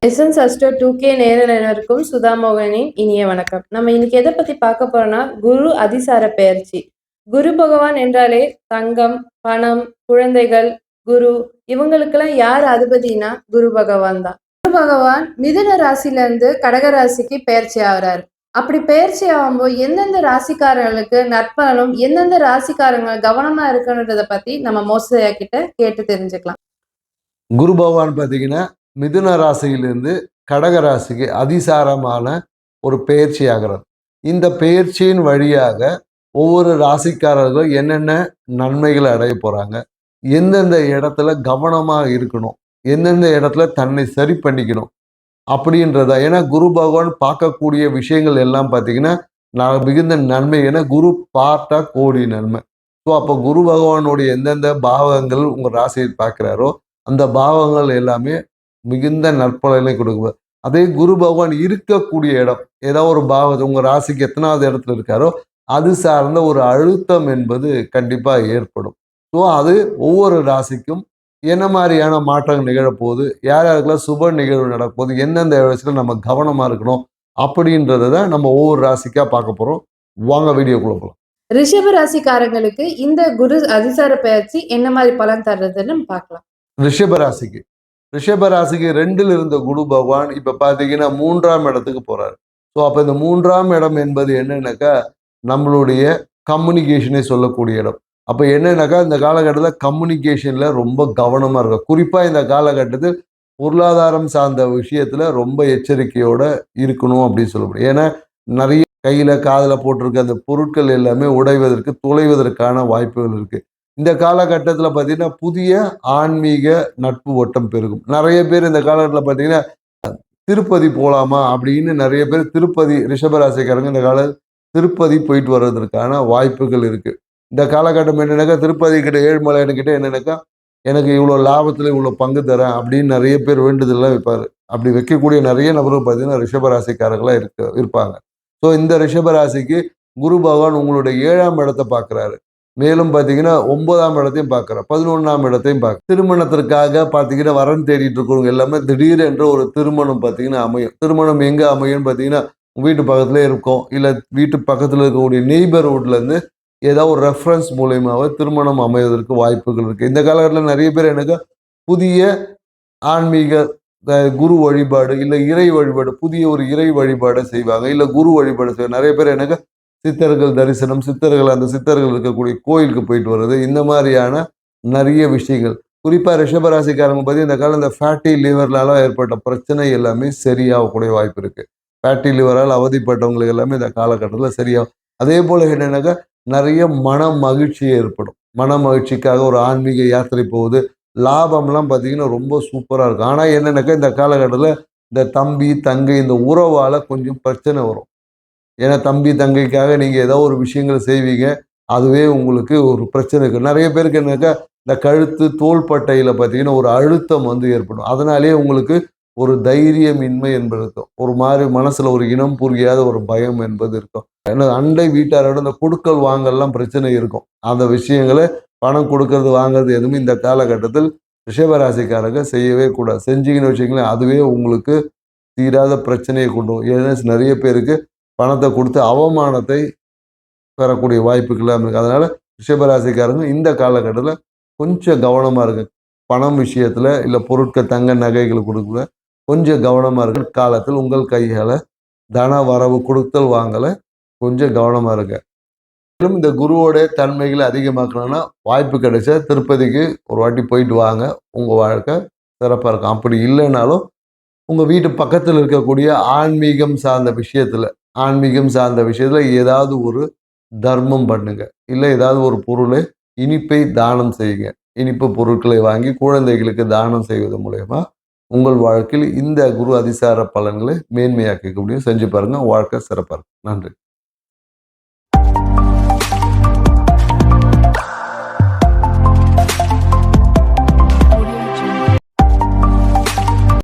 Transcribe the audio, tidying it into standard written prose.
Essence அஸ்டர் 2K நேரலைனருக்கும் சுதாமோகனின் இனிய வணக்கம். நம்ம இன்னைக்கு எதை பத்தி பார்க்க போறோம்னா குரு அதிசார பெயர்ச்சி. குரு பகவான் என்றாலே தங்கம், பணம், குழந்தைகள், குரு இவங்களுக்கெல்லாம் யார் அதிபதினா குரு பகவான் தான். குரு பகவான் மிதுன ராசில இருந்து கடக ராசிக்கு பெயர்ச்சி ஆகிறாரு. அப்படி பெயர்ச்சி ஆகும்போது எந்தெந்த ராசிக்காரங்களுக்கு நற்பலனும் எந்தெந்த ராசிக்காரங்க கவனமா இருக்கணுன்றதை பத்தி நம்ம மோசையா கிட்ட கேட்டு தெரிஞ்சுக்கலாம். குரு பகவான் பார்த்தீங்கன்னா மிதுன ராசியிலிருந்து கடக ராசிக்கு அதிசாரமான ஒரு பெயர்ச்சி ஆகிறது. இந்த பெயர்ச்சியின் வழியாக ஒவ்வொரு ராசிக்காரர்களும் என்னென்ன நன்மைகளை அடைய போகிறாங்க, எந்தெந்த இடத்துல கவனமாக இருக்கணும், எந்தெந்த இடத்துல தன்னை சரி பண்ணிக்கணும் அப்படின்றத. ஏன்னா குரு பகவான் பார்க்கக்கூடிய விஷயங்கள் எல்லாம் பார்த்தீங்கன்னா நான் மிகுந்த நன்மை. ஏன்னா குரு பார்த்தா கோடி நன்மை. ஸோ அப்போ குரு பகவானுடைய எந்தெந்த பாவங்கள் உங்கள் ராசியை பார்க்குறாரோ அந்த பாவங்கள் எல்லாமே மிகுந்த நற்பலனை கொடுக்குவார். அதே குரு பகவான் இருக்கக்கூடிய இடம் ஏதாவது ஒரு பாவத்தை உங்கள் ராசிக்கு எத்தனாவது இடத்துல இருக்காரோ அது சார்ந்த ஒரு அழுத்தம் என்பது கண்டிப்பாக ஏற்படும். ஸோ அது ஒவ்வொரு ராசிக்கும் என்ன மாதிரியான மாற்றங்கள் நிகழப்போகுது, யார் யாருக்கெல்லாம் சுப நிகழ்வு நடப்போகுது, எந்தெந்த இடத்துல நம்ம கவனமாக இருக்கணும் அப்படின்றத தான் நம்ம ஒவ்வொரு ராசிக்காக பார்க்க போகிறோம். வாங்க வீடியோக்குள்ள போகலாம். ரிஷப ராசிக்காரங்களுக்கு இந்த குரு அதிசார பெயர்ச்சி என்ன மாதிரி பலன் தர்றதுன்னு பார்க்கலாம். ரிஷபராசிக்கு 2ல் இருந்த குரு பகவான் இப்போ பார்த்தீங்கன்னா 3ஆம் இடத்துக்கு போகிறார். ஸோ அப்போ இந்த 3ஆம் இடம் என்பது என்னன்னாக்கா நம்மளுடைய கம்யூனிகேஷனை சொல்லக்கூடிய இடம். அப்போ என்னன்னாக்கா இந்த காலகட்டத்தில் கம்யூனிகேஷனில் ரொம்ப கவனமாக இருக்கும். குறிப்பாக இந்த காலகட்டத்தில் பொருளாதாரம் சார்ந்த விஷயத்தில் ரொம்ப எச்சரிக்கையோடு இருக்கணும் அப்படின்னு சொல்ல முடியும். ஏன்னா நிறைய கையில் காதில் போட்டிருக்க அந்த பொருட்கள் எல்லாமே உடைவதற்கு துளைவதற்கான வாய்ப்புகள் இருக்குது. இந்த காலகட்டத்தில் பார்த்தீங்கன்னா புதிய ஆன்மீக நட்பு வட்டம் பெருகும். நிறைய பேர் இந்த காலகட்டத்தில் பார்த்தீங்கன்னா திருப்பதி போகலாமா அப்படின்னு நிறைய பேர் திருப்பதி ரிஷபராசிக்காரங்க இந்த திருப்பதி போயிட்டு வர்றதற்கான வாய்ப்புகள் இருக்குது. இந்த காலகட்டம் என்னன்னாக்கா திருப்பதி கிட்ட ஏழுமலையானுக்கிட்ட என்னன்னாக்கா எனக்கு இவ்வளோ லாபத்தில் இவ்வளோ பங்கு தரேன் அப்படின்னு நிறைய பேர் வேண்டுதலாம் வைப்பார். அப்படி வைக்கக்கூடிய நிறைய நபர்கள் பார்த்தீங்கன்னா ரிஷபராசிக்காரர்களாக இருப்பாங்க. ஸோ இந்த ரிஷபராசிக்கு குரு பகவான் உங்களுடைய 7ஆம் இடத்தை பார்க்குறாரு. மேலும் பார்த்தீங்கன்னா 9ஆம் இடத்தையும் பார்க்குறேன், 11ஆம் இடத்தையும் பார்க்க. திருமணத்திற்காக பார்த்தீங்கன்னா வரன் தேடிட்டு இருக்கிறவங்க எல்லாமே திடீரென்று ஒரு திருமணம் பார்த்தீங்கன்னா அமையும். திருமணம் எங்கே அமையும்னு பார்த்தீங்கன்னா வீட்டு பக்கத்துலேயே இருக்கும், இல்லை வீட்டு பக்கத்தில் இருக்கக்கூடிய நெய்பர்ஹுட்லேருந்து ஏதாவது ஒரு ரெஃபரன்ஸ் மூலயமாவே திருமணம் அமைவதற்கு வாய்ப்புகள் இருக்குது. இந்த காலகட்டத்தில் நிறைய பேர் எனக்கு புதிய ஆன்மீக குரு வழிபாடு இல்லை இறை வழிபாடு, புதிய ஒரு இறை வழிபாடை செய்வாங்க, இல்லை குரு வழிபாடு செய்வாங்க. நிறைய பேர் எனக்கு சித்தர்கள் தரிசனம், அந்த சித்தர்கள் இருக்கக்கூடிய கோயிலுக்கு போயிட்டு வர்றது, இந்த மாதிரியான நிறைய விஷயங்கள். குறிப்பாக ரிஷபராசிக்காரங்க பற்றி இந்த காலம் இந்த ஃபேட்டி லிவர்னால ஏற்பட்ட பிரச்சனை எல்லாமே சரியாகக்கூடிய வாய்ப்பு இருக்குது. ஃபேட்டி லிவரால் அவதிப்பட்டவங்களுக்கு எல்லாமே இந்த காலகட்டத்தில் சரியாகும். அதே போல் என்னென்னாக்கா நிறைய மன மகிழ்ச்சி ஏற்படும். மன மகிழ்ச்சிக்காக ஒரு ஆன்மீக யாத்திரை போகுது, லாபம்லாம் பார்த்தீங்கன்னா ரொம்ப சூப்பராக இருக்கும். ஆனால் என்னென்னாக்கா இந்த காலகட்டத்தில் இந்த தம்பி தங்கை இந்த உறவால் கொஞ்சம் பிரச்சனை வரும். ஏன்னா தம்பி தங்கைக்காக நீங்கள் ஏதோ ஒரு விஷயங்கள் செய்வீங்க, அதுவே உங்களுக்கு ஒரு பிரச்சனை இருக்குது. நிறைய பேருக்கு என்னக்கா இந்த கழுத்து தோள்பட்டையில் பார்த்தீங்கன்னா ஒரு அழுத்தம் ஏற்படும். அதனாலேயே உங்களுக்கு ஒரு தைரியமின்மை என்பது இருக்கும். ஒரு மாதிரி மனசில் ஒரு இனம் புரியாத ஒரு பயம் என்பது இருக்கும். ஏன்னா அண்டை வீட்டாரோட இந்த கொடுக்கல் வாங்கல்லாம் பிரச்சனை இருக்கும். அந்த விஷயங்களை பணம் கொடுக்கறது வாங்கிறது எதுவுமே இந்த காலகட்டத்தில் ரிஷபராசிக்காரங்க செய்யவே கூடாது. செஞ்சீங்கன்னு வச்சிங்களேன் அதுவே உங்களுக்கு தீராத பிரச்சனையை கொண்டு வரும். ஏன்னா நிறைய பேருக்கு பணத்தை கொடுத்து அவமானத்தை பெறக்கூடிய வாய்ப்புகள்லாம் இருக்குது. அதனால் ரிஷபராசிக்காரங்க இந்த காலகட்டத்தில் கொஞ்சம் கவனமாக இருக்கு. பணம் விஷயத்தில் இல்லை பொருட்கள் தங்க நகைகள் கொடுக்குற கொஞ்சம் கவனமாக இருக்கு. காலத்தில் உங்கள் கையால் தன வரவு கொடுத்தல் வாங்கலை கொஞ்சம் கவனமாக இருக்கு. மேலும் இந்த குருவோடைய தன்மைகளை அதிகமாக்கணும்னா வாய்ப்பு கிடைச்சா திருப்பதிக்கு ஒரு வாட்டி போயிட்டு வாங்க, உங்கள் வாழ்க்கை சிறப்பாக இருக்கும். அப்படி இல்லைனாலும் உங்கள் வீட்டு பக்கத்தில் இருக்கக்கூடிய ஆன்மீகம் சார்ந்த விஷயத்தில் ஏதாவது ஒரு தர்மம் பண்ணுங்க, இல்லை ஏதாவது ஒரு பொருளை இனிப்பை தானம் செய்யுங்க. இனிப்பு பொருட்களை வாங்கி குழந்தைகளுக்கு தானம் செய்வது மூலயமா உங்கள் வாழ்க்கையில் இந்த குரு அதிசார பலன்களை மேன்மையாக்க முடியும். செஞ்சு பாருங்க, வாழ்க்கை சிறப்பாக இருக்கும். நன்றி.